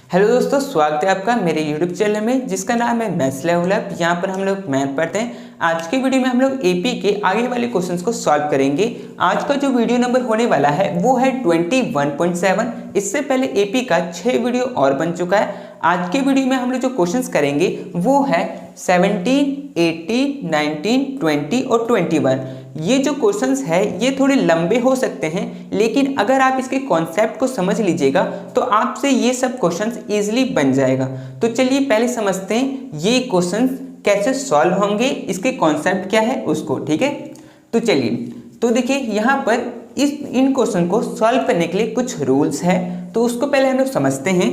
Hello दोस्तों, स्वागत है आपका मेरे YouTube चैनल में जिसका नाम है मैथ्स लेवल अप। यहाँ पर हम लोग मैथ पढ़ते हैं। आज के वीडियो में हम लोग एपी के आगे वाले क्वेश्चंस को सॉल्व करेंगे। आज का जो वीडियो नंबर होने वाला है वो है 21.7। इससे पहले एपी का 6 वीडियो और बन चुका है। आज के वीडियो में हम लोग जो क्वेश्चंस करेंगे वो है 17, 18, 19, 20 और 21। ये जो क्वेश्चंस है ये थोड़े लंबे हो सकते हैं, लेकिन अगर आप इसके कॉन्सेप्ट को समझ लीजिएगा तो आपसे ये सब क्वेश्चंस इजीली बन जाएगा। तो चलिए पहले समझते हैं ये क्वेश्चंस कैसे सॉल्व होंगे, इसके कॉन्सेप्ट क्या है उसको। ठीक है, तो चलिए तो देखिए यहाँ पर इन क्वेश्चन को सॉल्व करने के लिए कुछ रूल्स है, तो उसको पहले हम लोग समझते हैं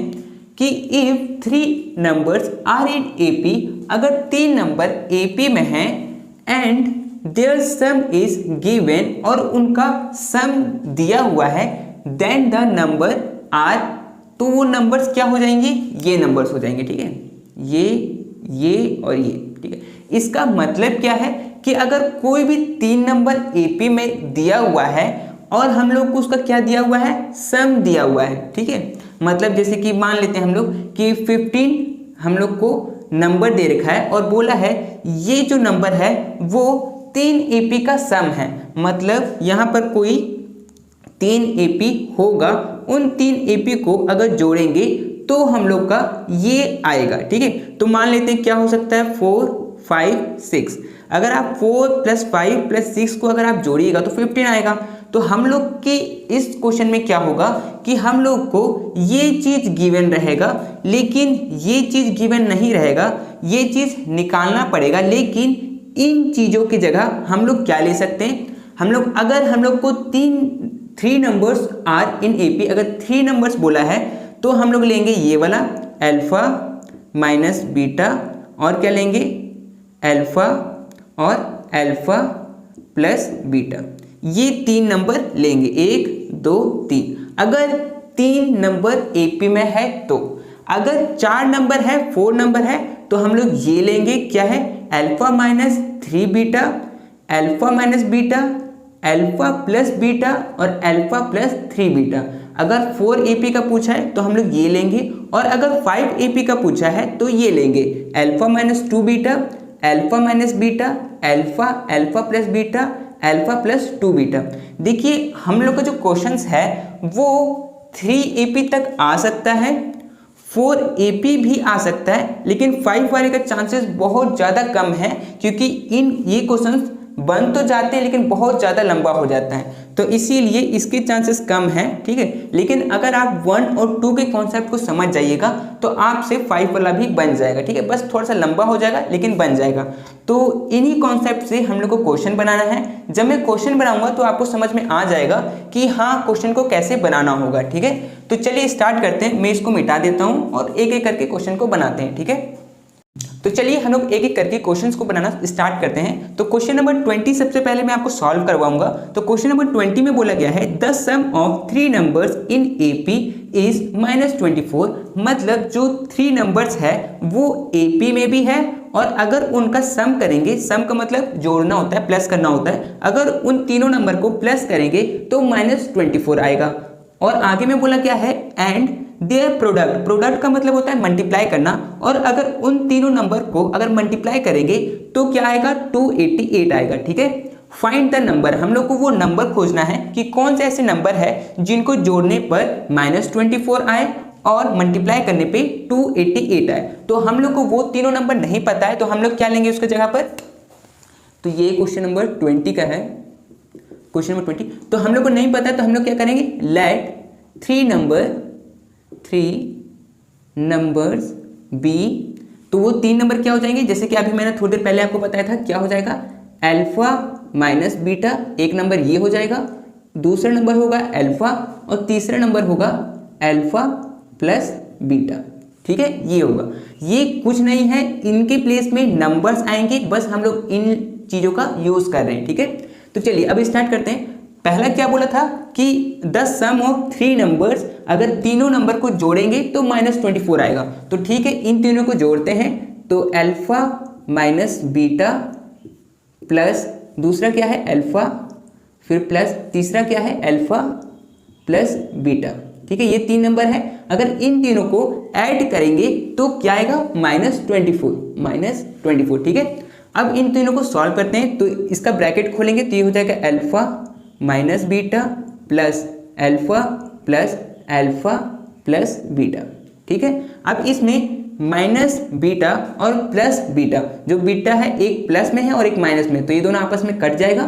कि if 3 numbers are in AP, अगर 3 नंबर एपी में हैं and their sum is given और उनका सम दिया हुआ है, देन द नंबर आर, तो वो नंबर्स क्या हो जाएंगे, ये नंबर्स हो जाएंगे। ठीक है, ये और ये। ठीक है, इसका मतलब क्या है कि अगर कोई भी 3 नंबर एपी में दिया हुआ है और हम लोग को उसका क्या दिया हुआ है, सम दिया हुआ है। ठीक है, मतलब जैसे कि मान लेते हैं हम लोग कि 15 हम लोग को नंबर दे रखा है और बोला है ये जो नंबर है वो 3 एपी का सम है। मतलब यहाँ पर कोई 3 एपी होगा, उन 3 एपी को अगर जोड़ेंगे तो हम लोग का ये आएगा। ठीक है, तो मान लेते हैं क्या हो सकता है 4, 5, 6। अगर आप 4 + 5 + 6 को अगर आप जोड़िएगा तो 15 आएगा। तो हम लोग के इस क्वेश्चन में क्या होगा कि हम लोग को ये चीज़ गिवन रहेगा, लेकिन ये चीज़ गिवन नहीं रहेगा, ये चीज़ निकालना पड़ेगा। लेकिन इन चीज़ों की जगह हम लोग क्या ले सकते हैं, हम लोग अगर हम लोग को 3 नंबर्स आर इन एपी, अगर 3 नंबर्स बोला है तो हम लोग लेंगे ये वाला अल्फा माइनस बीटा, और क्या लेंगे अल्फा और अल्फा प्लस बीटा। ये 3 नंबर लेंगे, 1, 2, 3। अगर 3 नंबर एपी में है तो, अगर 4 नंबर है, 4 नंबर है तो हम लोग ये लेंगे, क्या है alpha minus 3 beta, alpha minus beta, alpha plus beta और अल्फा प्लस 3 बीटा। अगर 4 एपी का पूछा है तो हम लोग ये लेंगे, और अगर 5 एपी का पूछा है तो ये लेंगे alpha minus 2 beta, alpha minus beta, alpha, alpha plus beta, alpha plus 2 beta. देखिए हम लोग का जो क्वेश्चंस है वो 3 एपी तक आ सकता है, 4 एपी भी आ सकता है, लेकिन 5 वाले का चांसेस बहुत ज़्यादा कम है, क्योंकि ये क्वेश्चंस बन तो जाते हैं लेकिन बहुत ज़्यादा लंबा हो जाता है, तो इसीलिए इसके चांसेस कम हैं। ठीक है, लेकिन अगर आप 1 और 2 के कॉन्सेप्ट को समझ जाइएगा तो आपसे 5 वाला भी बन जाएगा। ठीक है, बस थोड़ा सा लंबा हो जाएगा लेकिन बन जाएगा। तो इन्हीं कॉन्सेप्ट से हम लोग को क्वेश्चन बनाना है। जब मैं क्वेश्चन बनाऊंगा तो आपको समझ में आ जाएगा कि हाँ क्वेश्चन को कैसे बनाना होगा। ठीक है, तो चलिए स्टार्ट करते हैं। मैं इसको मिटा देता हूँ और एक एक करके क्वेश्चन को बनाते हैं। ठीक है, तो चलिए हम लोग एक एक करके क्वेश्चंस को बनाना स्टार्ट करते हैं। तो क्वेश्चन नंबर 20 सबसे पहले मैं आपको सॉल्व करवाऊंगा। तो क्वेश्चन नंबर 20 में बोला गया है the sum of 3 numbers in AP is -24। मतलब जो 3 नंबर्स है वो एपी में भी है, और अगर उनका सम करेंगे, सम का मतलब जोड़ना होता है, प्लस करना होता है, अगर उन तीनों नंबर को प्लस करेंगे तो -24 आएगा। और आगे में बोला क्या है एंड देयर प्रोडक्ट, प्रोडक्ट का मतलब होता है मल्टीप्लाई करना, और अगर उन तीनों नंबर को अगर मल्टीप्लाई करेंगे तो क्या आएगा 288 आएगा। ठीक है, फाइंड द नंबर, हम लोग को वो नंबर खोजना है कि कौन से ऐसे नंबर है जिनको जोड़ने पर -24 आए और मल्टीप्लाई करने पे 288 आए। तो हम लोग को वो तीनों नंबर नहीं पता है, तो हम लोग क्या लेंगे उसके जगह पर, तो ये क्वेश्चन नंबर 20 का है, क्वेश्चन नंबर 20। तो हम लोग को नहीं पता है तो हम लोग क्या करेंगे, लेट 3 नंबर्स बी, तो वो 3 नंबर क्या हो जाएंगे, जैसे कि अभी मैंने थोड़ी देर पहले आपको बताया था, क्या हो जाएगा अल्फा माइनस बीटा, एक नंबर ये हो जाएगा, दूसरा नंबर होगा अल्फा और तीसरा नंबर होगा अल्फा प्लस बीटा। ठीक है, ये होगा, ये कुछ नहीं है, इनके प्लेस में नंबर्स आएंगे, बस हम लोग इन चीज़ों का यूज़ कर रहे हैं। ठीक है, तो चलिए अब स्टार्ट करते हैं। पहला क्या बोला था कि द सम ऑफ 3 नंबर्स, अगर तीनों नंबर को जोड़ेंगे तो -24 आएगा। तो ठीक है, इन तीनों को जोड़ते हैं, तो अल्फा माइनस बीटा प्लस दूसरा क्या है अल्फा, फिर प्लस तीसरा क्या है अल्फा प्लस बीटा। ठीक है, ये 3 नंबर है। अगर इन तीनों को ऐड करेंगे तो क्या आएगा -24, ठीक है। अब इन तीनों को सॉल्व करते हैं, तो इसका ब्रैकेट खोलेंगे तो ये हो जाएगा alpha minus beta plus alpha plus alpha plus beta, ठीक है। अब इसमें माइनस बीटा और प्लस बीटा, जो बीटा है एक प्लस में है और एक माइनस में, तो ये दोनों आपस में कट जाएगा,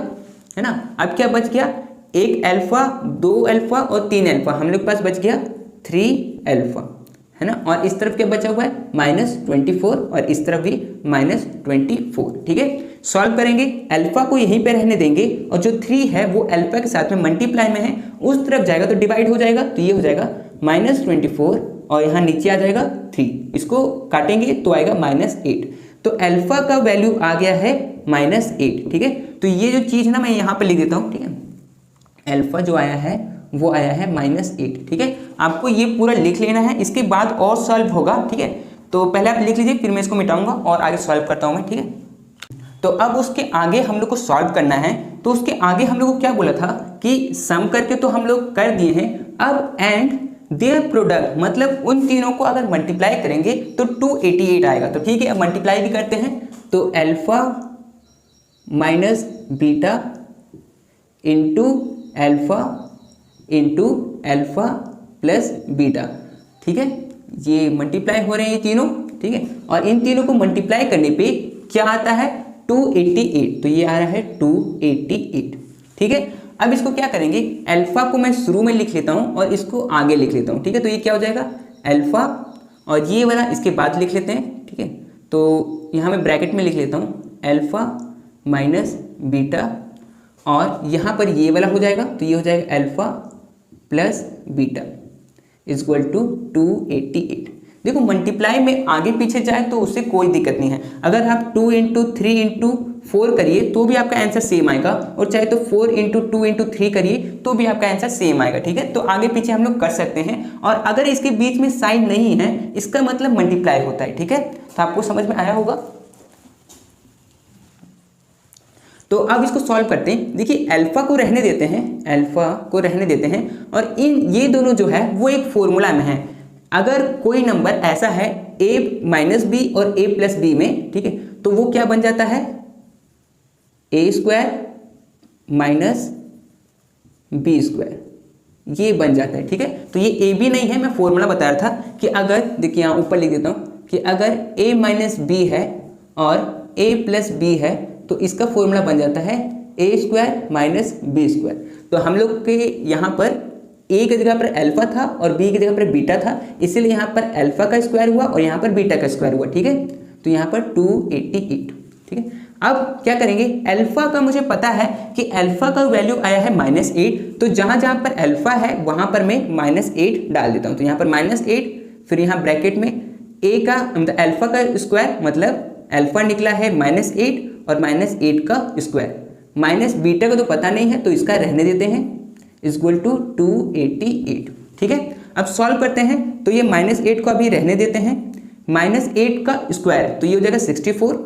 है ना। अब क्या बच गया, एक अल्फा, दो अल्फा और तीन अल्फा, हम लोग के पास बच गया 3 अल्फा, है ना। और इस तरफ क्या बचा हुआ है -24 और इस तरफ भी -24, ठीक है। सॉल्व करेंगे, अल्फा को यहीं पे रहने देंगे और जो 3 है वो अल्फा के साथ में मल्टीप्लाई में है, उस तरफ जाएगा तो डिवाइड हो जाएगा, तो ये हो जाएगा -24 और यहाँ नीचे आ जाएगा 3, इसको काटेंगे तो आएगा -8। तो अल्फा का वैल्यू आ गया है -8, ठीक है। तो ये जो चीज़ ना मैं यहाँ पे लिख देता हूँ, ठीक है। अल्फा जो आया है वो आया है -8, ठीक है। आपको ये पूरा लिख लेना है, इसके बाद और सॉल्व होगा, ठीक है। तो पहले आप लिख लीजिए, फिर मैं इसको मिटाऊंगा और आगे सॉल्व करता हूँ मैं, ठीक है। तो अब उसके आगे हम लोग को सॉल्व करना है, तो उसके आगे हम लोग को क्या बोला था कि सम करके तो हम लोग कर दिए हैं, अब एंड देयर प्रोडक्ट, मतलब उन तीनों को अगर मल्टीप्लाई करेंगे तो 288 आएगा। तो ठीक है, अब मल्टीप्लाई भी करते हैं, तो alpha minus beta into alpha plus beta, ठीक है। ये मल्टीप्लाई हो रहे हैं ये तीनों, ठीक है। और इन तीनों को मल्टीप्लाई करने पे क्या आता है 288, तो ये आ रहा है 288, ठीक है। अब इसको क्या करेंगे, अल्फा को मैं शुरू में लिख लेता हूँ और इसको आगे लिख लेता हूँ, ठीक है। तो ये क्या हो जाएगा अल्फा और ये वाला इसके बाद लिख लेते हैं, ठीक है। तो यहाँ मैं ब्रैकेट में लिख लेता हूँ अल्फा माइनस बीटा और यहाँ पर ये वाला हो जाएगा, तो ये हो जाएगा alpha plus beta equal to 288। देखो मल्टीप्लाई में आगे पीछे जाए तो उससे कोई दिक्कत नहीं है, अगर आप 2 × 3 × 4 करिए तो भी आपका आंसर सेम आएगा, और चाहे तो 4 × 2 × 3 करिए तो भी आपका आंसर सेम आएगा, ठीक है। तो आगे पीछे हम लोग कर सकते हैं, और अगर इसके बीच में साइन नहीं है इसका मतलब मल्टीप्लाई होता है, ठीक है। तो आपको समझ में आया होगा। तो अब इसको सॉल्व करते हैं। देखिए अल्फा को रहने देते हैं, और ये दोनों जो है वो एक फॉर्मूला में है। अगर कोई नंबर ऐसा है a माइनस बी और a प्लस बी में, ठीक है, तो वो क्या बन जाता है a² माइनस b², ये बन जाता है, ठीक है। तो ये a b नहीं है, मैं फॉर्मूला बता रहा था कि अगर देखिए यहाँ ऊपर लिख देता हूँ कि अगर a माइनस बी है और a प्लस बी है तो इसका फॉर्मूला बन जाता है a² माइनस b²। तो हम लोग के यहाँ पर a की जगह पर अल्फा था और b की जगह पर बीटा था, इसीलिए यहाँ पर अल्फा का स्क्वायर हुआ और यहाँ पर बीटा का स्क्वायर हुआ, ठीक है। तो यहाँ पर 288, ठीक है। अब क्या करेंगे, अल्फा का मुझे पता है कि अल्फा का वैल्यू आया है -8, तो जहाँ जहाँ पर अल्फा है वहाँ पर मैं -8 डाल देता हूँ। तो यहाँ पर -8, फिर यहाँ ब्रैकेट में a का मतलब अल्फा का स्क्वायर, मतलब अल्फा निकला है -8 और -8 का स्क्वायर, माइनस बीटा का तो पता नहीं है तो इसका रहने देते हैं इक्वल टू 288, ठीक है। अब सॉल्व करते हैं, तो ये -8 को अभी रहने देते हैं, -8 का स्क्वायर तो ये हो जाएगा 64,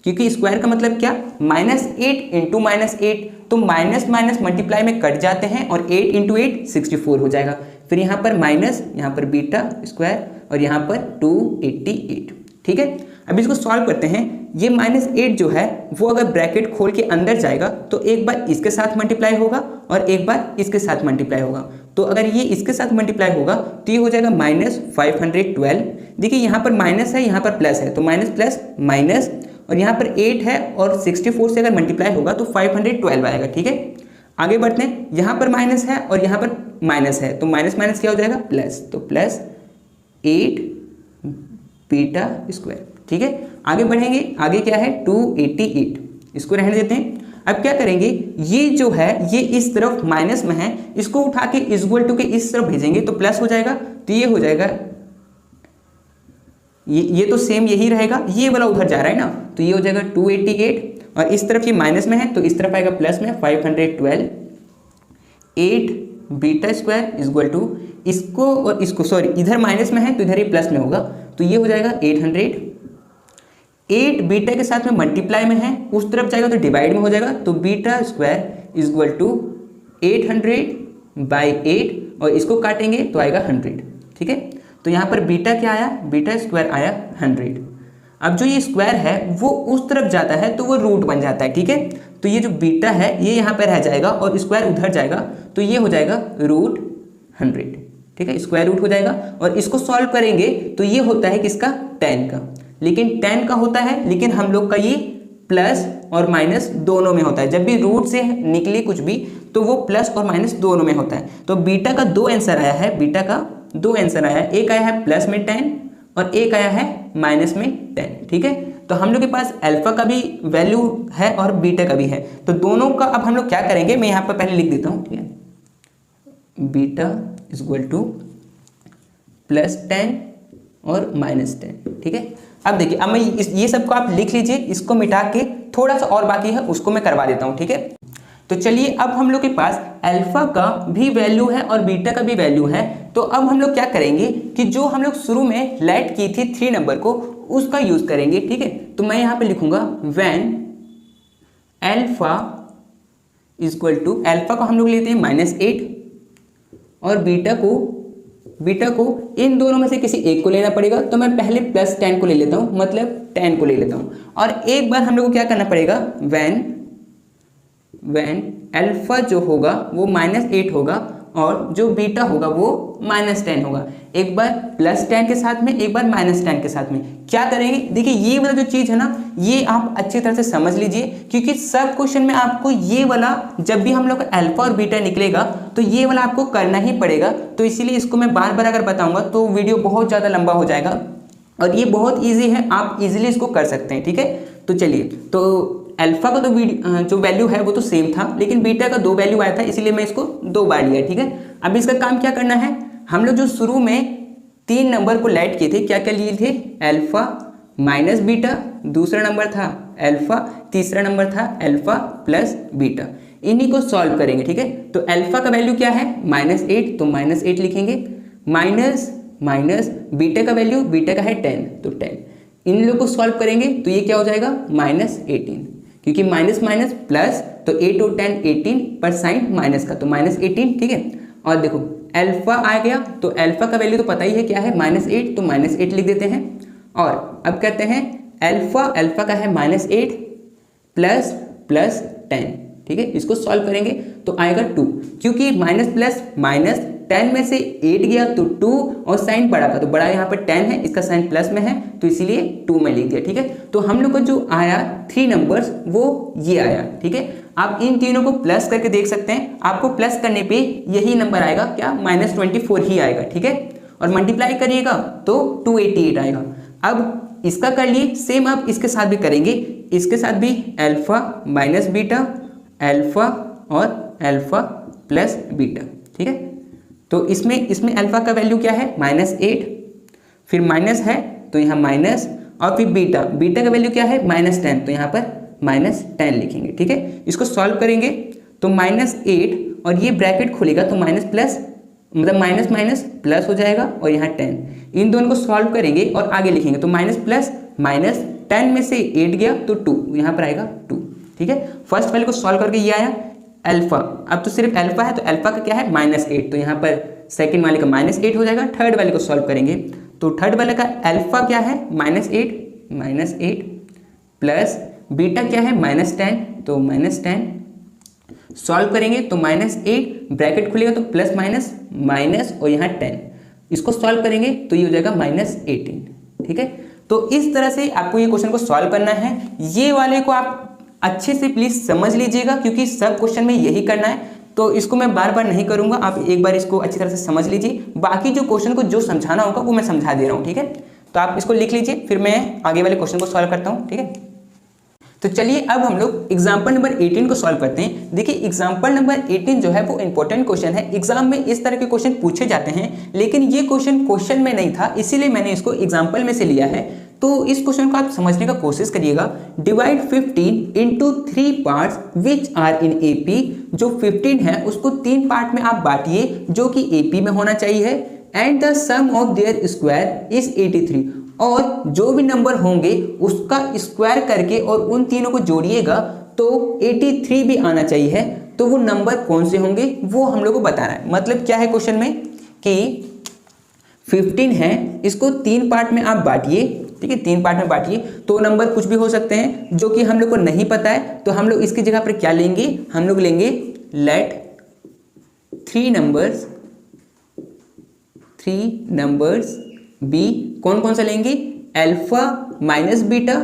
क्योंकि स्क्वायर का मतलब क्या -8 इंटू -8, तो माइनस माइनस मल्टीप्लाई में कट जाते हैं और 8 इंटू 8 64 हो जाएगा। फिर यहाँ पर माइनस, यहाँ पर बीटा स्क्वायर और यहाँ पर 288, ठीक है। अब इसको सॉल्व करते हैं। ये -8 जो है वो अगर ब्रैकेट खोल के अंदर जाएगा तो एक बार इसके साथ मल्टीप्लाई होगा और एक बार इसके साथ मल्टीप्लाई होगा। तो अगर ये इसके साथ मल्टीप्लाई होगा तो ये हो जाएगा -512। देखिए यहाँ पर माइनस है, यहाँ पर प्लस है, तो माइनस प्लस माइनस, और यहाँ पर 8 है और 64 से अगर मल्टीप्लाई होगा तो 512 आएगा, ठीक है। आगे बढ़ते हैं, यहाँ पर माइनस है और यहाँ पर माइनस है, तो माइनस माइनस क्या हो जाएगा प्लस, तो प्लस 8 बीटा स्क्वायर, ठीक है। आगे बढ़ेंगे, आगे क्या है 288, इसको रहने देते हैं। अब क्या करेंगे, ये जो है ये इस तरफ माइनस में है, इसको उठा के इक्वल टू के इस तरफ भेजेंगे तो प्लस हो जाएगा, तो ये हो जाएगा, ये तो सेम यही रहेगा, ये वाला उधर जा रहा है ना, तो ये हो जाएगा 288 और इस तरफ ये माइनस में है तो इस तरफ आएगा प्लस में 512, 8 बीटा स्क्वायर इक्वल टू इसको और इसको, सॉरी इधर माइनस में है तो इधर ही प्लस में होगा, तो ये हो जाएगा 800, 8 बीटा के साथ में मल्टीप्लाई में है, उस तरफ जाएगा तो डिवाइड में हो जाएगा, तो बीटा स्क्वायर इक्वल टू 800/8 और इसको काटेंगे तो आएगा 100, ठीक है। तो यहाँ पर बीटा क्या आया, बीटा स्क्वायर आया 100। अब जो ये स्क्वायर है वो उस तरफ जाता है तो वो रूट बन जाता है, ठीक है। तो ये जो बीटा है ये यहाँ पर रह जाएगा और स्क्वायर उधर जाएगा, तो ये हो जाएगा रूट 100, ठीक है, स्क्वायर रूट हो जाएगा। और इसको सॉल्व करेंगे तो ये होता है किसका, tan का, लेकिन tan का होता है, लेकिन हम लोग का ये प्लस और माइनस दोनों में होता है। जब भी रूट से निकले कुछ भी तो वो प्लस और माइनस दोनों में होता है। तो बीटा का दो आंसर आया है, बीटा का दो आंसर आया है, एक आया है प्लस में tan और एक आया है माइनस में tan, ठीक है। तो हम लोग के पास अल्फा का भी वैल्यू है और बीटा का भी है, तो दोनों का अब हम लोग क्या करेंगे, मैं यहाँ पर पहले लिख देता हूँ, ठीक है, beta is equal two plus tan और माइनस tan, ठीक है। अब देखिए, अब मैं ये सबको आप लिख लीजिए, इसको मिटा के थोड़ा सा और बाकी है उसको मैं करवा देता हूँ, ठीक है। तो चलिए अब हम लोग के पास अल्फा का भी वैल्यू है और बीटा का भी वैल्यू है। तो अब हम लोग क्या करेंगे कि जो हम लोग शुरू में लेट की थी 3 नंबर को, उसका यूज करेंगे, ठीक है। तो मैं यहाँ पे लिखूंगा when alpha is equal to, alpha को हम लोग लेते हैं -8 और बीटा को इन दोनों में से किसी एक को लेना पड़ेगा। तो मैं पहले प्लस tan को ले लेता हूँ, मतलब tan को ले लेता हूँ। और एक बार हम लोग को क्या करना पड़ेगा, व्हेन अल्फा जो होगा वो -8 होगा और जो बीटा होगा वो -tan होगा। एक बार प्लस tan के साथ में, एक बार -tan के साथ में। क्या करेंगे, देखिए ये वाला जो चीज़ है ना, ये आप अच्छी तरह से समझ लीजिए, क्योंकि सब क्वेश्चन में आपको ये वाला, जब भी हम लोग अल्फा और बीटा निकलेगा तो ये वाला आपको करना ही पड़ेगा। तो इसीलिए इसको मैं बार बार अगर बताऊंगा तो वीडियो बहुत ज़्यादा लंबा हो जाएगा, और ये बहुत ईजी है, आप इजीली इसको कर सकते हैं, ठीक है। तो चलिए, तो अल्फा का तो जो वैल्यू है वो तो सेम था, लेकिन बीटा का 2 वैल्यू आया था, इसीलिए मैं इसको 2 बार लिया, ठीक है। अब इसका काम क्या करना है, हम लोग जो शुरू में 3 नंबर को लेट किए थे, क्या क्या लिए थे, अल्फा माइनस बीटा, दूसरा नंबर था अल्फा, तीसरा नंबर था अल्फा प्लस बीटा, इन्हीं को सॉल्व करेंगे, ठीक है। तो अल्फा का वैल्यू क्या है, -8, तो -8 लिखेंगे, माइनस बीटा का वैल्यू, बीटा का है 10, तो 10, इन लोग को सॉल्व करेंगे तो ये क्या हो जाएगा, -18, क्योंकि माइनस माइनस प्लस, तो 8 और 10 18 पर साइन माइनस का, तो -18, ठीक है। और देखो अल्फा आ गया, तो अल्फा का वैल्यू तो पता ही है क्या है, -8, तो -8 लिख देते हैं। और अब कहते हैं अल्फा का है -8 प्लस 10, ठीक है। इसको सॉल्व करेंगे तो आएगा 2, क्योंकि माइनस प्लस माइनस 10 में से 8 गया तो 2, और साइन बड़ा का, तो बड़ा यहाँ पर 10 है, इसका साइन प्लस में है, तो इसीलिए 2 में लिख दिया, ठीक है। तो हम लोग को जो आया 3 नंबर्स वो ये आया, ठीक है। आप इन तीनों को प्लस करके देख सकते हैं, आपको प्लस करने पे यही नंबर आएगा, क्या, -24 ही आएगा, ठीक है। और मल्टीप्लाई करिएगा तो 288 आएगा। अब इसका कर लिए, सेम आप इसके साथ भी करेंगे, इसके साथ भी अल्फा माइनस बीटा, अल्फा और अल्फा प्लस बीटा, ठीक है। तो इसमें अल्फा का वैल्यू क्या है, -8, फिर माइनस है तो यहाँ माइनस, और फिर बीटा का वैल्यू क्या है, -10, तो यहाँ पर -10 लिखेंगे, ठीक है। इसको सॉल्व करेंगे तो -8 और ये ब्रैकेट खुलेगा तो माइनस प्लस, मतलब माइनस माइनस प्लस हो जाएगा, और यहाँ 10, इन दोनों को सॉल्व करेंगे और आगे लिखेंगे तो माइनस प्लस माइनस, 10 में से 8 गया तो 2, यहाँ पर आएगा 2, ठीक है। फर्स्ट वाले को सॉल्व करके ये आया अल्फा, अब तो सिर्फ अल्फा है तो अल्फा का क्या है, -8, तो यहाँ पर सेकंड वाले का -8 हो जाएगा। थर्ड वाले को सॉल्व करेंगे तो थर्ड वाले का अल्फा क्या है, -8 प्लस बीटा क्या है, -10, तो -10 सॉल्व करेंगे तो -8 ब्रैकेट खुलेगा तो प्लस माइनस माइनस, और यहाँ 10, इसको सॉल्व करेंगे तो ये हो जाएगा -18, ठीक है। तो इस तरह से आपको ये क्वेश्चन को सॉल्व करना है। ये वाले को आप अच्छे से प्लीज समझ लीजिएगा, क्योंकि सब क्वेश्चन में यही करना है, तो इसको मैं बार बार नहीं करूंगा, आप एक बार इसको अच्छी तरह से समझ लीजिए। बाकी जो क्वेश्चन को जो समझाना होगा वो मैं समझा दे रहा हूँ, ठीक है। तो आप इसको लिख लीजिए, फिर मैं आगे वाले क्वेश्चन को सॉल्व करता हूँ, ठीक है। तो चलिए अब हम लोग एग्जाम्पल नंबर 18 को सॉल्व करते हैं। देखिए एग्जाम्पल नंबर 18 जो है वो इंपॉर्टेंट क्वेश्चन है, एग्जाम में इस तरह के क्वेश्चन पूछे जाते हैं, लेकिन ये क्वेश्चन में नहीं था, इसीलिए मैंने इसको एग्जाम्पल में से लिया है। तो इस क्वेश्चन को आप समझने का कोशिश करिएगा। Divide 15 into 3 parts which are in AP, जो 15 है उसको 3 पार्ट में आप बांटिए जो कि एपी में होना चाहिए, and the sum of their square is 83, और जो भी नंबर होंगे उसका स्क्वायर करके और उन तीनों को जोड़िएगा तो 83 भी आना चाहिए। तो वो नंबर कौन से होंगे वो हम लोग को बताना है। मतलब क्या है क्वेश्चन में कि 15 है, इसको 3 पार्ट में आप बांटिए, ठीक है, 3 पार्ट में बांटिए। तो नंबर कुछ भी हो सकते हैं जो कि हम लोग को नहीं पता है, तो हम लोग इसकी जगह पर क्या लेंगे, हम लोग लेंगे लेट 3 नंबर्स बी। कौन कौन सा लेंगे, अल्फा माइनस बीटा,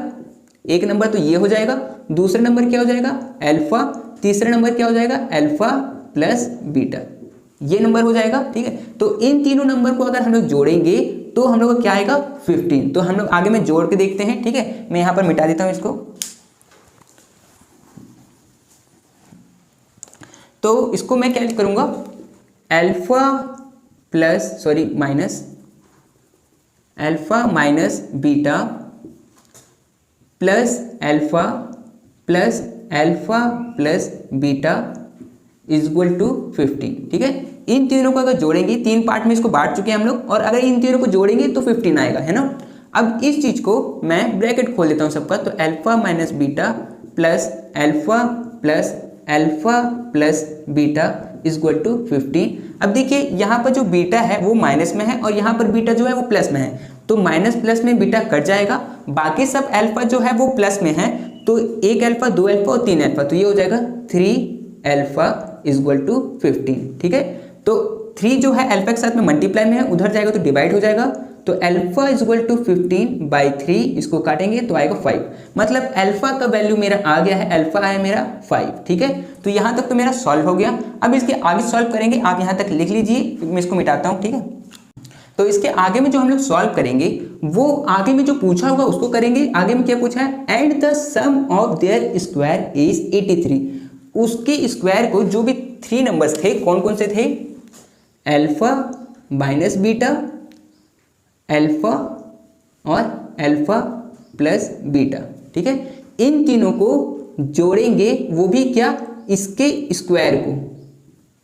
एक नंबर तो ये हो जाएगा, दूसरा नंबर क्या हो जाएगा अल्फा, तीसरा नंबर क्या हो जाएगा अल्फा प्लस बीटा, ये नंबर हो जाएगा, ठीक है। तो इन तीनों नंबर को अगर हम लोग जोड़ेंगे तो हम लोग को क्या आएगा 15। तो हम लोग आगे में जोड़ के देखते हैं, ठीक है। मैं यहां पर मिटा देता हूं इसको। तो इसको मैं क्या करूंगा, alpha minus beta plus alpha plus beta is equal to 15, ठीक है। इन तीनों को अगर जोड़ेंगे, 3 पार्ट में इसको बांट चुके हैं हम लोग, और अगर इन तीनों को जोड़ेंगे तो 15 आएगा, है ना। अब इस चीज को मैं ब्रैकेट खोल देता हूं सबका, तो alpha minus beta plus alpha plus beta is equal to 15। अब देखिए यहाँ पर जो बीटा है वो माइनस में है और यहाँ पर बीटा जो है वो प्लस में है, तो माइनस प्लस में बीटा कट जाएगा, बाकी सब अल्फा जो है वो प्लस में है, तो 1 अल्फा 2 अल्फा और 3 अल्फा, तो ये हो जाएगा 3 अल्फा इज इक्वल टू 15, ठीक है। तो 3 जो है अल्फा के साथ में मल्टीप्लाई में है, उधर जाएगा तो डिवाइड हो जाएगा, तो अल्फा इज इक्वल टू 15/3, इसको काटेंगे तो आएगा 5, मतलब अल्फा का वैल्यू मेरा आ गया है, अल्फा आया मेरा 5, ठीक है। तो यहाँ तक तो मेरा सॉल्व हो गया। अब इसके आगे सॉल्व करेंगे, आप यहाँ तक लिख लीजिए, मैं इसको मिटाता हूँ, ठीक है। तो इसके आगे में जो हम लोग सॉल्व करेंगे वो आगे में जो पूछा होगा उसको करेंगे। आगे में क्या पूछा है, and the sum of their square is 83, उसके स्क्वायर को जो भी 3 नंबर्स थे, कौन कौन से थे, अल्फा माइनस बीटा, अल्फा और अल्फा प्लस बीटा, ठीक है। इन तीनों को जोड़ेंगे, वो भी क्या, इसके स्क्वायर को,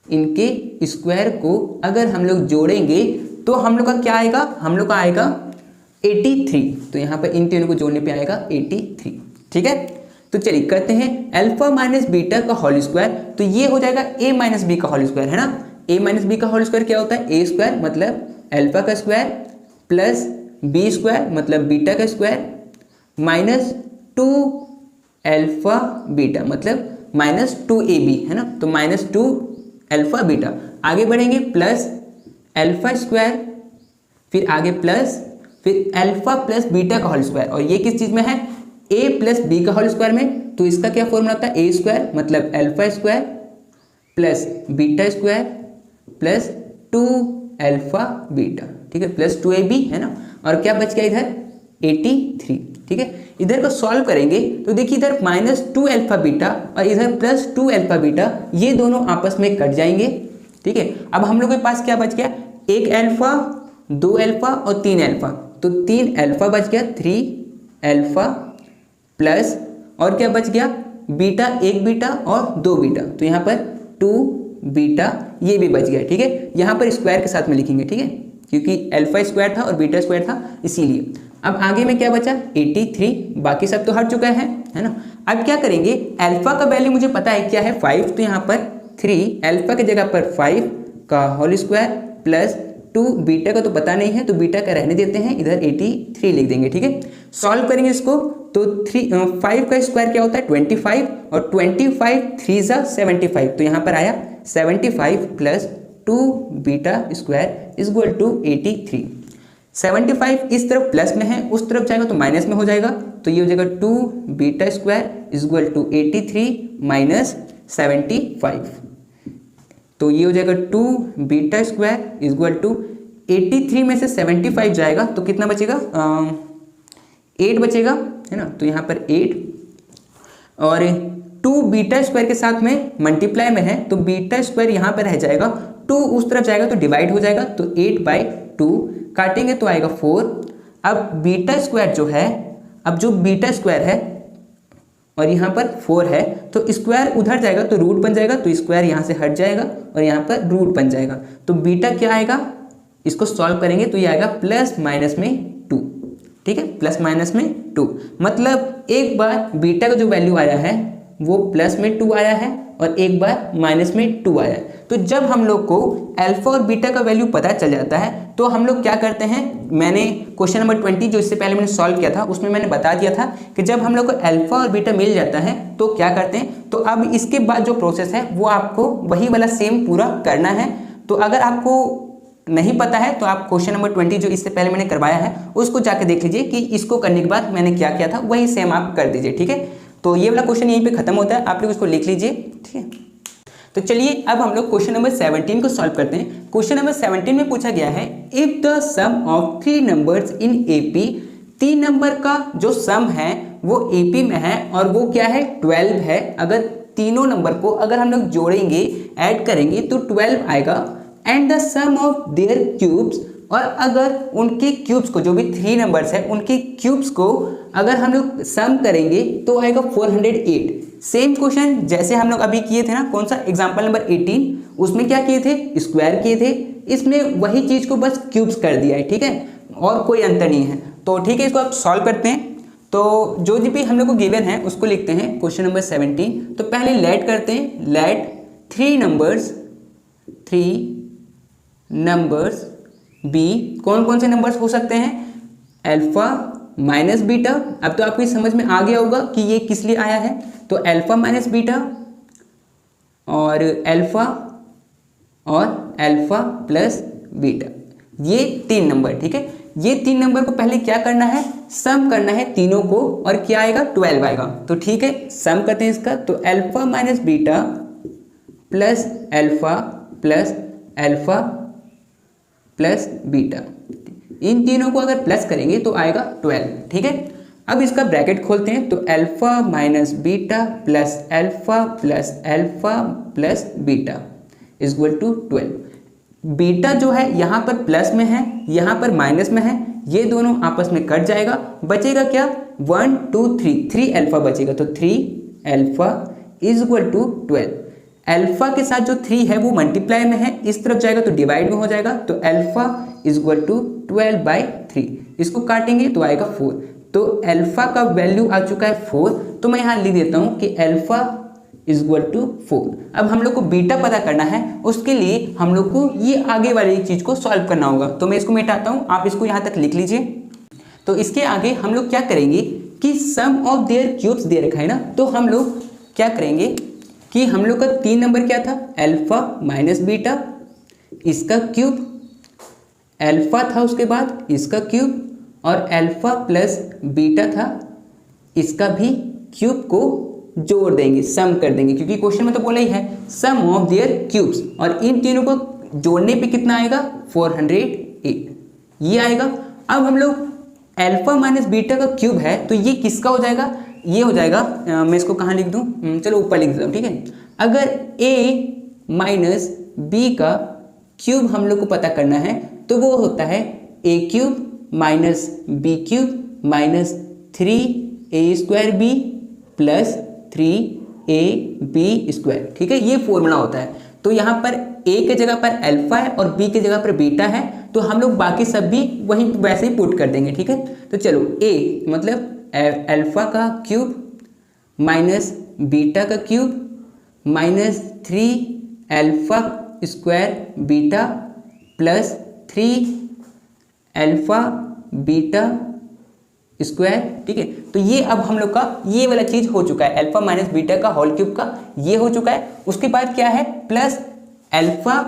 इनके स्क्वायर को अगर हम लोग जोड़ेंगे तो हम लोग का क्या आएगा, हम लोग का आएगा 83। तो यहाँ पर इन तीनों को जोड़ने पे आएगा 83, ठीक है। तो चलिए करते हैं अल्फा माइनस बीटा का होल स्क्वायर, तो ये हो जाएगा a माइनस बी का होल स्क्वायर, है ना। a माइनस बी का होल स्क्वायर क्या होता है, a स्क्वायर मतलब अल्फा का स्क्वायर प्लस बी स्क्वायर मतलब बीटा का स्क्वायर माइनस 2 अल्फा बीटा मतलब माइनस 2ab, है ना। तो माइनस 2 अल्फा बीटा, आगे बढ़ेंगे प्लस अल्फा स्क्वायर, फिर आगे प्लस, फिर अल्फा प्लस बीटा का होल स्क्वायर, और ये किस चीज में है, a प्लस बी का होल स्क्वायर में। तो इसका क्या फॉर्मूला होता है, a स्क्वायर मतलब alpha square plus beta square plus 2 alpha beta, ठीक है, प्लस 2ab, है ना। और क्या बच गया इधर 83, ठीक है। इधर को सॉल्व करेंगे तो देखिए इधर माइनस 2 अल्फा बीटा और इधर प्लस 2 अल्फा बीटा, ये दोनों आपस में कट जाएंगे, ठीक है। अब हम लोग के पास क्या बच गया, 1 अल्फा 2 अल्फा और 3 अल्फा, तो 3 अल्फा बच गया, 3 अल्फा प्लस और क्या बच गया, बीटा, 1 बीटा और 2 बीटा, तो यहाँ पर 2 बीटा, ये भी बच गया, ठीक है। यहाँ पर स्क्वायर के साथ में लिखेंगे, ठीक है, क्योंकि अल्फा स्क्वायर था और बीटा स्क्वायर था, इसीलिए। अब आगे में क्या बचा 83, बाकी सब तो हट चुका है ना। अब क्या करेंगे, अल्फा का वैल्यू मुझे पता है क्या है 5, तो यहाँ पर 3 अल्फा की जगह पर 5 का होल स्क्वायर प्लस 2 बीटा का तो पता नहीं है, तो बीटा का रहने देते हैं, इधर 83 लिख देंगे, ठीक है। सॉल्व करेंगे इसको तो 5 का स्क्वायर क्या होता है 25, और 25 3 ज़ा 75, तो यहाँ पर आया 75 plus 2 beta square is equal to 83। 75 इस तरफ प्लस में है, उस तरफ जाएगा तो माइनस में हो जाएगा, तो ये हो जाएगा 2 beta square is equal to 83 minus 75, तो ये हो जाएगा 2 beta square is equal to 83 में से 75 जाएगा तो कितना बचेगा, 8 बचेगा, है ना। तो यहाँ पर 8 और 2 बीटा स्क्वायर के साथ में मल्टीप्लाई में है, तो बीटा स्क्वायर यहाँ पर रह जाएगा, 2 उस तरफ जाएगा तो डिवाइड हो जाएगा, तो 8/2 काटेंगे तो आएगा 4। अब बीटा स्क्वायर जो है, अब जो बीटा स्क्वायर है और यहाँ पर 4 है, तो स्क्वायर उधर जाएगा तो रूट बन जाएगा, तो स्क्वायर यहाँ से हट जाएगा और यहाँ पर रूट बन जाएगा, तो बीटा क्या आएगा, इसको सॉल्व करेंगे तो ये आएगा प्लस माइनस में 2, ठीक है, प्लस माइनस में 2, मतलब एक बार बीटा का जो वैल्यू आया है वो प्लस में 2 आया है और एक बार माइनस में 2 आया। तो जब हम लोग को अल्फा और बीटा का वैल्यू पता चल जाता है तो हम लोग क्या करते हैं, मैंने क्वेश्चन नंबर 20 जो इससे पहले मैंने सॉल्व किया था उसमें मैंने बता दिया था कि जब हम लोग को अल्फा और बीटा मिल जाता है तो क्या करते हैं, तो अब इसके बाद जो प्रोसेस है वो आपको वही वाला सेम पूरा करना है। तो अगर आपको नहीं पता है तो आप क्वेश्चन नंबर 20 जो इससे पहले मैंने करवाया है उसको जाके देख लीजिए कि इसको करने के बाद मैंने क्या किया था, वही सेम आप कर दीजिए। ठीक है, तो ये वाला क्वेश्चन यहीं पे खत्म होता है, आप लोग इसको लिख लीजिए। ठीक है, तो चलिए अब हम लोग क्वेश्चन नंबर 17 को सॉल्व करते हैं। क्वेश्चन नंबर 17 में पूछा गया है if the sum of 3 numbers in AP, 3 number का जो सम है वो एपी में है और वो क्या है 12 है। अगर तीनों नंबर को अगर हम लोग जोड़ेंगे ऐड करेंगे तो 12 आएगा। And the sum of their cubes, और अगर उनके क्यूब्स को जो भी 3 नंबर्स है उनके क्यूब्स को अगर हम लोग सम करेंगे तो आएगा 408। सेम क्वेश्चन जैसे हम लोग अभी किए थे ना, कौन सा एग्जांपल नंबर 18, उसमें क्या किए थे, स्क्वायर किए थे, इसमें वही चीज को बस क्यूब्स कर दिया है। ठीक है, और कोई अंतर नहीं है। तो ठीक है, इसको आप सॉल्व करते हैं। तो जो भी हम लोग को गिवन है उसको लिखते हैं क्वेश्चन नंबर 17। तो पहले लेट करते हैं, लेट 3 नंबर्स बी, कौन कौन से नंबर्स हो सकते हैं, अल्फा माइनस बीटा। अब तो आपको समझ में आ गया होगा कि ये किस लिए आया है, तो अल्फा माइनस बीटा और अल्फा प्लस बीटा, ये 3 नंबर। ठीक है, ये 3 नंबर को पहले क्या करना है, सम करना है तीनों को, और क्या आएगा 12 आएगा। तो ठीक है, सम करते हैं इसका। तो alpha minus beta plus alpha plus beta, इन तीनों को अगर प्लस करेंगे तो आएगा 12। ठीक है, अब इसका ब्रैकेट खोलते हैं। तो alpha minus beta plus alpha plus beta is equal to 12। Beta जो है यहाँ पर प्लस में है, यहाँ पर माइनस में है, ये दोनों आपस में कट जाएगा, बचेगा क्या 1 2 3 अल्फा बचेगा। तो 3 alpha is equal to 12। Alpha के साथ जो 3 है वो मल्टीप्लाई में है, इस तरफ जाएगा तो डिवाइड में हो जाएगा। तो अल्फा इज इक्वल टू 12/3, इसको काटेंगे तो आएगा 4। तो अल्फा का वैल्यू आ चुका है 4, तो मैं यहाँ लिख देता हूँ कि अल्फा इज इक्वल टू 4। अब हम लोग को बीटा पता करना है, उसके लिए हम लोग को ये आगे वाली चीज़ को सॉल्व करना होगा। तो मैं इसको मिटाता हूँ, आप इसको यहाँ तक लिख लीजिए। तो इसके आगे हम लोग क्या करेंगे कि सम ऑफ देयर क्यूब्स दे रखा है ना, तो हम लोग क्या करेंगे कि हम लोग का 3 नंबर क्या था, अल्फा माइनस बीटा, इसका क्यूब, अल्फा था उसके बाद इसका क्यूब, और अल्फा प्लस बीटा था इसका भी क्यूब को जोड़ देंगे, सम कर देंगे, क्योंकि क्वेश्चन में तो बोला ही है सम ऑफ देयर क्यूब्स, और इन तीनों को जोड़ने पे कितना आएगा 408, ये आएगा। अब हम लोग अल्फा माइनस बीटा का क्यूब है तो ये किसका हो जाएगा, ये हो जाएगा, मैं इसको कहाँ लिख दूँ, चलो ऊपर लिख देता हूँ। ठीक है, अगर a माइनस बी का क्यूब हम लोग को पता करना है तो वो होता है a cube minus B cube minus 3a² b plus 3ab square. ठीक है, ये फॉर्मूला होता है। तो यहाँ पर a के जगह पर अल्फा है और b के जगह पर बीटा है, तो हम लोग बाकी सब भी वहीं वैसे ही पुट कर देंगे। ठीक है, तो चलो a मतलब अल्फा का क्यूब माइनस बीटा का cube minus 3 alpha square beta plus 3 alpha beta square. ठीक है, तो ये अब हम लोग का ये वाला चीज हो चुका है, अल्फा माइनस बीटा का होल क्यूब का ये हो चुका है। उसके बाद क्या है, प्लस अल्फा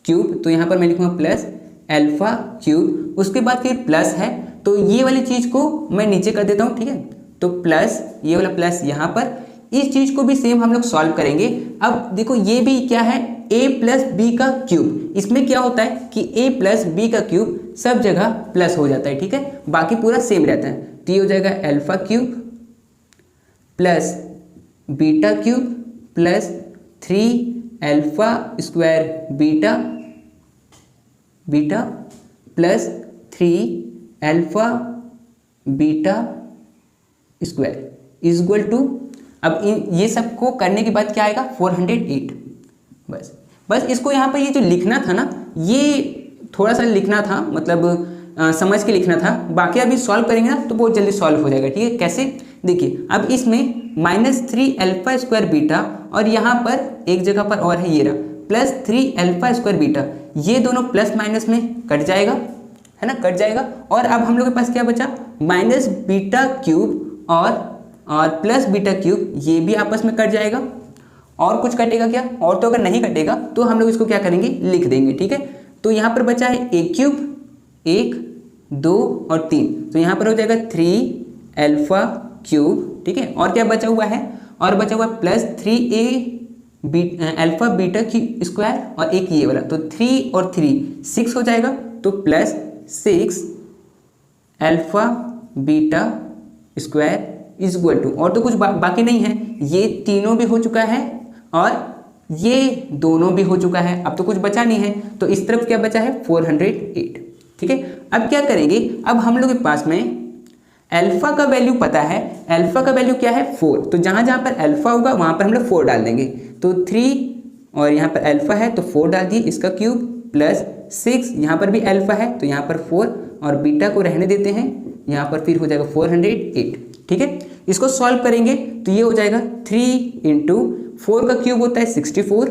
क्यूब, तो यहाँ पर मैं लिखूंगा प्लस अल्फा क्यूब, उसके बाद फिर प्लस है, तो ये वाली चीज को मैं नीचे कर देता हूँ। ठीक है, तो प्लस ये वाला प्लस यहाँ पर, इस चीज को भी सेम हम लोग सॉल्व करेंगे। अब देखो ये भी क्या है, a प्लस बी का क्यूब, इसमें क्या होता है कि a प्लस बी का क्यूब सब जगह प्लस हो जाता है। ठीक है, बाकी पूरा सेम रहता है। तो ये हो जाएगा alpha cube plus beta cube plus 3 alpha square beta plus 3 alpha beta square is equal to, अब ये सबको करने के बाद क्या आएगा 408। बस इसको यहाँ पर ये जो लिखना था ना, ये थोड़ा सा लिखना था, मतलब समझ के लिखना था, बाकी अभी सॉल्व करेंगे ना तो बहुत जल्दी सॉल्व हो जाएगा। ठीक है, कैसे, देखिए अब इसमें -3 अल्फा स्क्वायर बीटा और यहाँ पर एक जगह पर और है ये रहा प्लस 3 अल्फा स्क्वायर बीटा, ये दोनों प्लस माइनस में कट जाएगा, है ना, कट जाएगा। और अब हम लोग के पास क्या बचा, माइनस बीटा क्यूब और प्लस बीटा क्यूब, ये भी आपस में कट जाएगा। और कुछ कटेगा क्या, और तो अगर नहीं कटेगा तो हम लोग इसको क्या करेंगे, लिख देंगे, ठीक है। तो यहाँ पर बचा है ए क्यूब, 1 2 और 3, तो यहाँ पर हो जाएगा 3 अल्फा क्यूब, ठीक है। और क्या बचा हुआ है, और बचा हुआ है plus 3a alpha beta cube square और एक ये वाला, तो 3 और 3 6 हो जाएगा, तो plus 6 alpha beta square is equal to, और तो कुछ बाकी नहीं है, ये तीनों भी हो चुका है और ये दोनों भी हो चुका है, अब तो कुछ बचा नहीं है। तो इस तरफ क्या बचा है 408, ठीक है। अब क्या करेंगे, अब हम लोग के पास में अल्फा का वैल्यू पता है, अल्फा का वैल्यू क्या है 4, तो जहाँ जहाँ पर अल्फा होगा वहाँ पर हम लोग 4 डाल देंगे, तो 3 और यहाँ पर अल्फा है तो 4 डाल दिए, इसका क्यूब प्लस 6, यहाँ पर भी अल्फा है तो यहाँ पर 4 और बीटा को रहने देते हैं, यहाँ पर फिर हो जाएगा 408, ठीक है। इसको सॉल्व करेंगे तो ये हो जाएगा 3 इंटू 4 का क्यूब होता है 64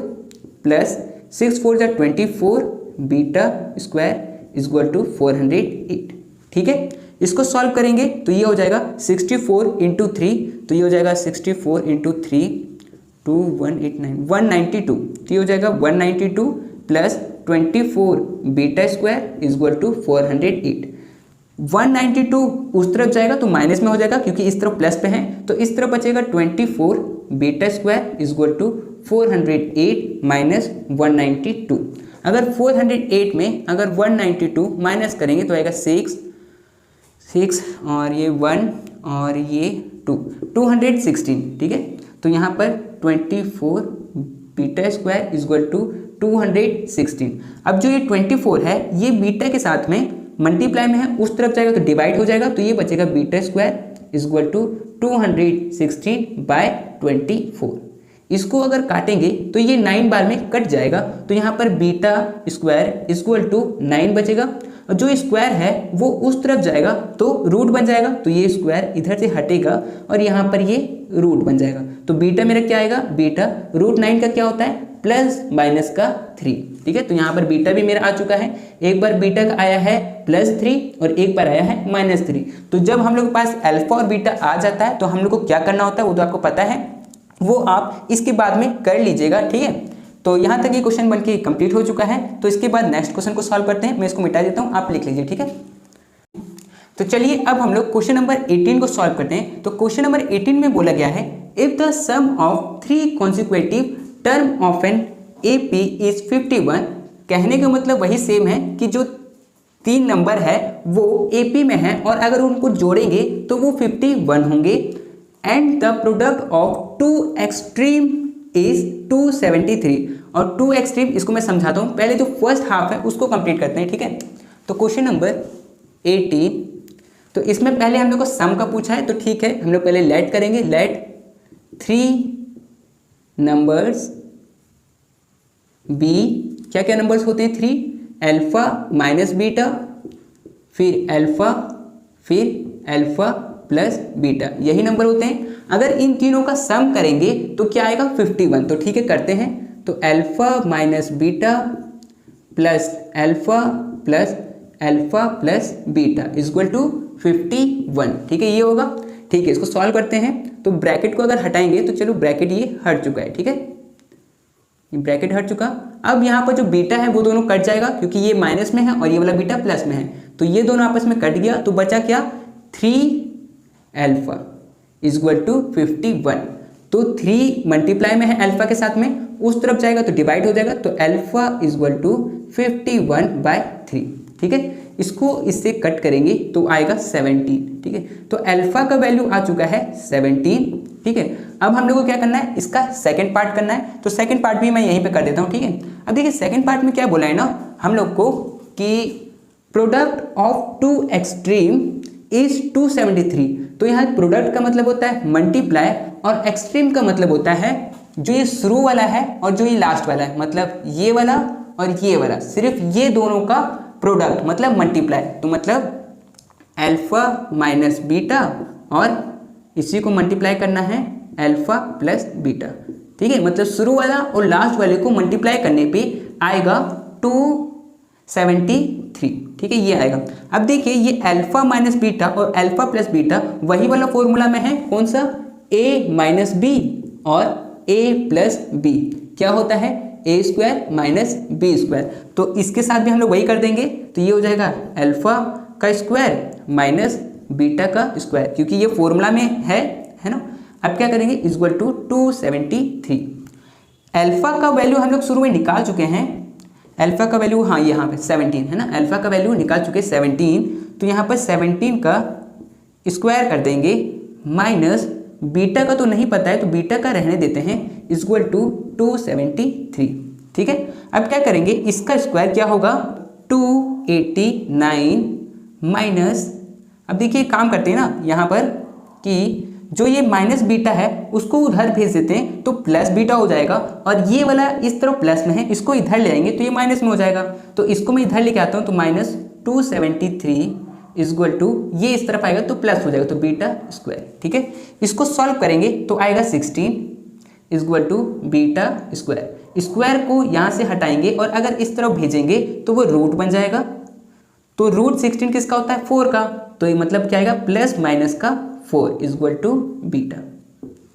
प्लस 6 4 जा 24 beta square is equal to 408, ठीक है। इसको सॉल्व करेंगे तो ये हो जाएगा 64 इंटू 3, तो ये हो जाएगा 64 इंटू 3 192, तो ये हो जाएगा 192 plus 24 beta square is equal to 408। 192 उस तरफ जाएगा तो माइनस में हो जाएगा क्योंकि इस तरफ प्लस पे है, तो इस तरफ बचेगा 24 beta square is equal to 408 minus 192। अगर 408 में अगर 192 माइनस करेंगे तो आएगा 6 और ये 1 और ये 2 216, ठीक है। तो यहाँ पर 24 beta square is equal to 216। अब जो ये 24 है ये बीटा के साथ में मल्टीप्लाई में है, उस तरफ जाएगा तो डिवाइड हो जाएगा, तो ये बचेगा beta square is equal to 216/24। इसको अगर काटेंगे तो ये 9 बार में कट जाएगा, तो यहाँ पर beta square is equal to 9 बचेगा, और जो स्क्वायर है वो उस तरफ जाएगा तो रूट बन जाएगा, तो ये स्क्वायर इधर से हटेगा और यहाँ पर ये रूट बन जाएगा। तो बीटा मेरा क्या आएगा, बीटा √9 का क्या होता है प्लस माइनस का 3, ठीक है। तो यहाँ पर बीटा भी मेरा आ चुका है, एक बार बीटा का आया है +3 और एक बार आया है -3। तो जब हम लोग के पास अल्फा और बीटा आ जाता है तो हम लोग को क्या करना होता है वो तो आपको पता है, वो आप इसके बाद में कर लीजिएगा, ठीक है। तो यहाँ तक ये क्वेश्चन बन के कंप्लीट हो चुका है। तो इसके बाद नेक्स्ट क्वेश्चन को सॉल्व करते हैं, मैं इसको मिटा देता हूँ, आप लिख लीजिए, ठीक है। तो चलिए अब हम लोग क्वेश्चन नंबर 18 को सॉल्व करते हैं। तो क्वेश्चन नंबर 18 में बोला गया है, if the sum of 3 consecutive term of an AP is 51, कहने का मतलब वही सेम है कि जो 3 नंबर है वो AP में है और अगर उनको जोड़ेंगे तो वो 51 होंगे, and the product of 2 extreme is 273। और 2 एक्सट्रीम इसको मैं समझाता हूँ, पहले जो फर्स्ट हाफ है उसको कंप्लीट करते हैं, ठीक है। तो क्वेश्चन नंबर 18, तो इसमें पहले हम लोग को सम का पूछा है, तो ठीक है हम लोग पहले लेट करेंगे, लेट 3 नंबर्स बी, क्या क्या नंबर्स होते हैं 3, अल्फा माइनस बीटा, फिर अल्फा प्लस बीटा, यही नंबर होते हैं। अगर इन तीनों का सम करेंगे तो क्या आएगा 51, तो ठीक है करते हैं। तो alpha minus beta plus alpha plus beta is equal to 51, ठीक है, ये होगा, ठीक है। इसको सॉल्व करते हैं, तो ब्रैकेट को अगर हटाएंगे तो चलो ब्रैकेट ये हट चुका है, ठीक है, ब्रैकेट हट चुका। अब यहाँ पर जो बीटा है वो दोनों कट जाएगा क्योंकि ये माइनस में है और ये वाला बीटा प्लस में है, तो ये दोनों आपस में कट गया, तो बचा क्या 3 अल्फा इज इक्वल टू 51। तो 3 मल्टीप्लाई में है अल्फा के साथ में, उस तरफ जाएगा तो डिवाइड हो जाएगा, तो अल्फा इज इक्वल टू 51/3, ठीक है। इसको इससे कट करेंगे तो आएगा 17, ठीक है। तो अल्फा का वैल्यू आ चुका है 17, ठीक है। अब हम लोग को क्या करना है, इसका सेकंड पार्ट करना है, तो सेकंड पार्ट भी मैं यहीं पे कर देता हूँ, ठीक है। अब देखिए सेकंड पार्ट में क्या बोला है ना हम लोग को कि प्रोडक्ट ऑफ 2 एक्सट्रीम इज 273। तो यहाँ प्रोडक्ट का मतलब होता है मल्टीप्लाई और एक्सट्रीम का मतलब होता है जो ये शुरू वाला है और जो ये लास्ट वाला है, मतलब ये वाला और ये वाला, सिर्फ ये दोनों का प्रोडक्ट मतलब मल्टीप्लाई। तो मतलब अल्फा माइनस बीटा और इसी को मल्टीप्लाई करना है अल्फा प्लस बीटा, ठीक है, मतलब शुरू वाला और लास्ट वाले को मल्टीप्लाई करने पे आएगा 273, ठीक है, ये आएगा। अब देखिए ये अल्फा माइनस बीटा और अल्फा प्लस बीटा वही वाला फॉर्मूला में है, कौन सा, a माइनस बी और a प्लस बी क्या होता है, a square minus B square. तो इसके साथ भी हम लोग वही कर देंगे, तो ये हो जाएगा अल्फा का स्क्वायर माइनस बीटा का स्क्वायर, क्योंकि ये फॉर्मूला में है ना। अब क्या करेंगे, इक्वल टू 273। अल्फा का वैल्यू हम लोग शुरू में निकाल चुके हैं, अल्फा का वैल्यू हाँ यहाँ पे 17 है ना, अल्फा का वैल्यू निकाल चुके 17, तो यहाँ पर 17 का स्क्वायर कर देंगे माइनस बीटा का तो नहीं पता है तो बीटा का रहने देते हैं, इक्वल टू 273, ठीक है। अब क्या करेंगे, इसका स्क्वायर क्या होगा 289 माइनस, अब देखिए काम करते हैं ना यहाँ पर कि जो ये माइनस बीटा है उसको उधर भेज देते हैं तो प्लस बीटा हो जाएगा, और ये वाला इस तरफ प्लस में है, इसको इधर ले आएंगे तो ये माइनस में हो जाएगा, तो इसको मैं इधर लेके आता हूँ तो माइनस 273 इक्वल टू ये इस तरफ आएगा तो प्लस हो जाएगा, तो बीटा स्क्वायर, ठीक है। इसको सॉल्व करेंगे तो आएगा 16 equal to beta square. Square को यहाँ से हटाएंगे और अगर इस तरफ भेजेंगे तो वो रूट बन जाएगा, तो रूट 16 किसका होता है, 4 का, तो ये मतलब क्या आएगा प्लस माइनस का 4 इक्वल टू बीटा,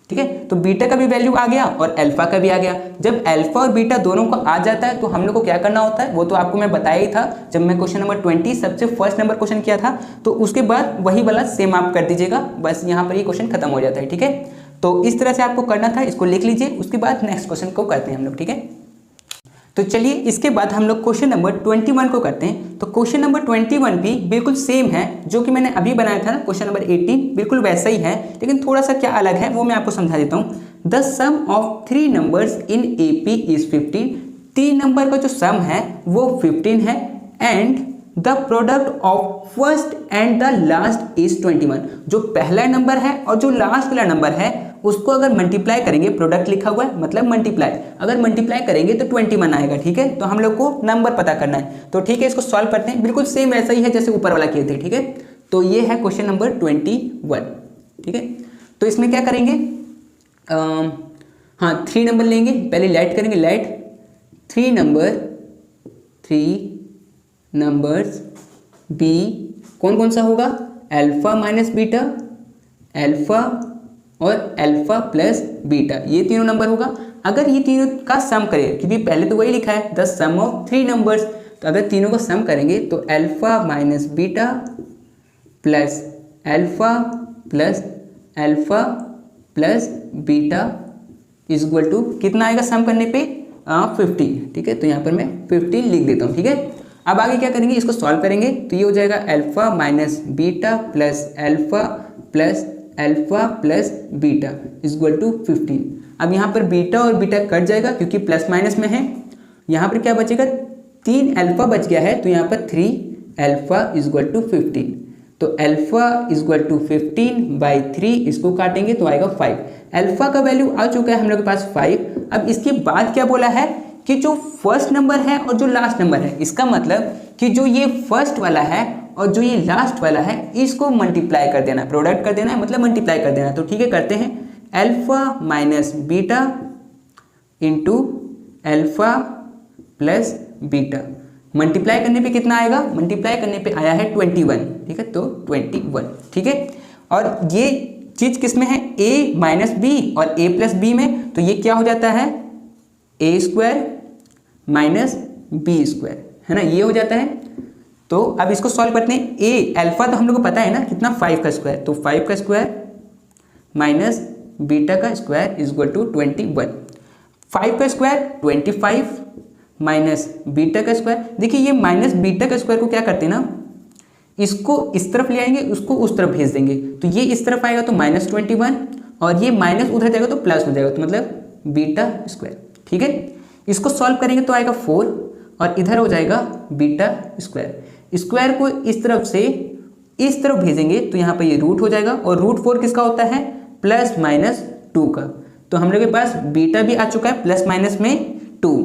ठीक है। तो बीटा का भी वैल्यू आ गया और अल्फा का भी आ गया। जब अल्फा और बीटा दोनों को आ जाता है तो हम लोग को क्या करना होता है, वो तो आपको मैं बताया ही था जब मैं क्वेश्चन नंबर 20 सबसे फर्स्ट नंबर क्वेश्चन किया था, तो उसके बाद वही वाला सेम आप कर दीजिएगा, बस यहाँ पर ये क्वेश्चन खत्म हो जाता है, ठीक है। तो इस तरह से आपको करना था, इसको लिख लीजिए, उसके बाद नेक्स्ट क्वेश्चन को करते हैं हम लोग, ठीक है। तो चलिए इसके बाद हम लोग क्वेश्चन नंबर 21 को करते हैं। तो क्वेश्चन नंबर 21 भी बिल्कुल सेम है जो कि मैंने अभी बनाया था ना क्वेश्चन नंबर 18, बिल्कुल वैसा ही है, लेकिन थोड़ा सा क्या अलग है वो मैं आपको समझा देता हूँ। The sum of 3 numbers in AP is 15, 3 number का जो सम है वो 15 है, and the product of first and the last is 21। जो पहला नंबर है और जो लास्ट वाला नंबर है उसको अगर मल्टीप्लाई करेंगे, प्रोडक्ट लिखा हुआ है मतलब मल्टीप्लाई, अगर मल्टीप्लाई करेंगे तो 21 आएगा, ठीक है। तो हम लोग को नंबर पता करना है, तो ठीक है इसको सॉल्व करते हैं, बिल्कुल सेम ऐसा ही है जैसे ऊपर वाला किए थे, ठीक है। तो ये है क्वेश्चन नंबर 21, ठीक है। तो इसमें क्या करेंगे, हाँ 3 नंबर लेंगे, पहले लाइट करेंगे, लाइट 3 नंबर्स बी कौन कौन सा होगा, अल्फा माइनस बीटा, अल्फा और अल्फा प्लस बीटा, ये तीनों नंबर होगा। अगर ये तीनों का सम करें, क्योंकि पहले तो वही लिखा है द सम ऑफ 3 नंबर्स, तो अगर तीनों का सम करेंगे तो alpha minus beta plus alpha plus beta equal to कितना आएगा सम करने पे 15, ठीक है। तो यहाँ पर मैं 15 लिख देता हूँ, ठीक है। अब आगे क्या करेंगे, इसको सॉल्व करेंगे तो ये हो जाएगा alpha minus beta plus alpha plus beta equal to 15। अब यहाँ पर बीटा और बीटा कट जाएगा क्योंकि प्लस माइनस में है, यहाँ पर क्या बचेगा 3 अल्फा बच गया है, तो यहाँ पर 3 अल्फा इक्वल टू 15, तो अल्फा इक्वल टू 15/3, इसको काटेंगे तो आएगा 5। अल्फा का वैल्यू आ चुका है हम लोग के पास 5। अब इसके बाद क्या बोला है कि जो फर्स्ट नंबर है और जो लास्ट नंबर है, इसका मतलब कि जो ये फर्स्ट वाला है और जो ये लास्ट वाला है इसको मल्टीप्लाई कर देना, प्रोडक्ट कर देना है मतलब मल्टीप्लाई कर देना। तो ठीक है करते हैं, alpha minus beta into alpha plus beta, multiply करने पे कितना आएगा, मल्टीप्लाई करने पे आया है 21, ठीक है। तो 21, ठीक है। और ये चीज़ किस में है, a माइनस बी और a प्लस बी में, तो ये क्या हो जाता है a square minus B square, है ना, ये हो जाता है। तो अब इसको सॉल्व करते हैं, a अल्फा तो हम लोग को पता है ना कितना 5 का स्क्वायर, तो 5 का स्क्वायर माइनस बीटा का स्क्वायर इक्वल टू 21, 5 का स्क्वायर 25 माइनस बीटा का स्क्वायर। देखिए ये माइनस बीटा का स्क्वायर को क्या करते हैं ना, इसको इस तरफ ले आएंगे, उसको उस तरफ भेज देंगे, तो ये इस तरफ आएगा तो -21 और ये माइनस उधर जाएगा तो प्लस हो जाएगा, तो मतलब बीटा स्क्वायर, ठीक है। इसको सॉल्व करेंगे तो आएगा 4 और इधर हो जाएगा बीटा स्क्वायर। स्क्वायर को इस तरफ से इस तरफ भेजेंगे तो यहाँ पर ये रूट हो जाएगा, और रूट 4 किसका होता है, +-2 का। तो हम लोग के पास बीटा भी आ चुका है प्लस माइनस में 2।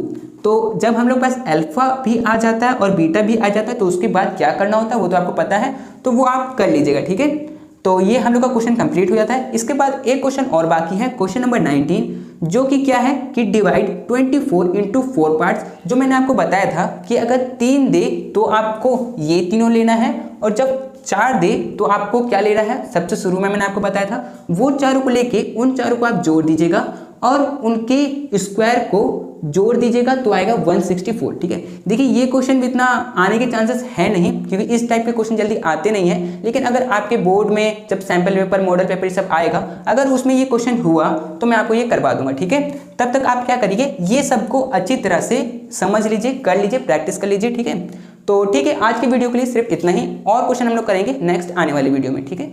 तो जब हम लोग पास अल्फा भी आ जाता है और बीटा भी आ जाता है तो उसके बाद क्या करना होता है वो तो आपको पता है, तो वो आप कर लीजिएगा, ठीक है। तो ये हम लोग का क्वेश्चन कंप्लीट हो जाता है। इसके बाद एक क्वेश्चन और बाकी है, क्वेश्चन नंबर 19, जो कि क्या है कि डिवाइड 24 इंटू 4 पार्ट्स, जो मैंने आपको बताया था कि अगर 3 दे तो आपको ये तीनों लेना है, और जब 4 दे तो आपको क्या लेना है, सबसे शुरू में मैंने आपको बताया था वो चारों को लेके उन चारों को आप जोड़ दीजिएगा और उनके स्क्वायर को जोड़ दीजिएगा तो आएगा 164। ठीक है, देखिए ये क्वेश्चन भी इतना आने के चांसेस है नहीं, क्योंकि इस टाइप के क्वेश्चन जल्दी आते नहीं है, लेकिन अगर आपके बोर्ड में जब सैंपल पेपर, मॉडल पेपर सब आएगा, अगर उसमें ये क्वेश्चन हुआ तो मैं आपको ये करवा दूंगा। ठीक है, तब तक आप क्या करिए, ये सबको अच्छी तरह से समझ लीजिए, कर लीजिए, प्रैक्टिस कर लीजिए। ठीक है, तो ठीक है, आज की वीडियो के लिए सिर्फ इतना ही, और क्वेश्चन हम लोग करेंगे नेक्स्ट आने वाली वीडियो में। ठीक है।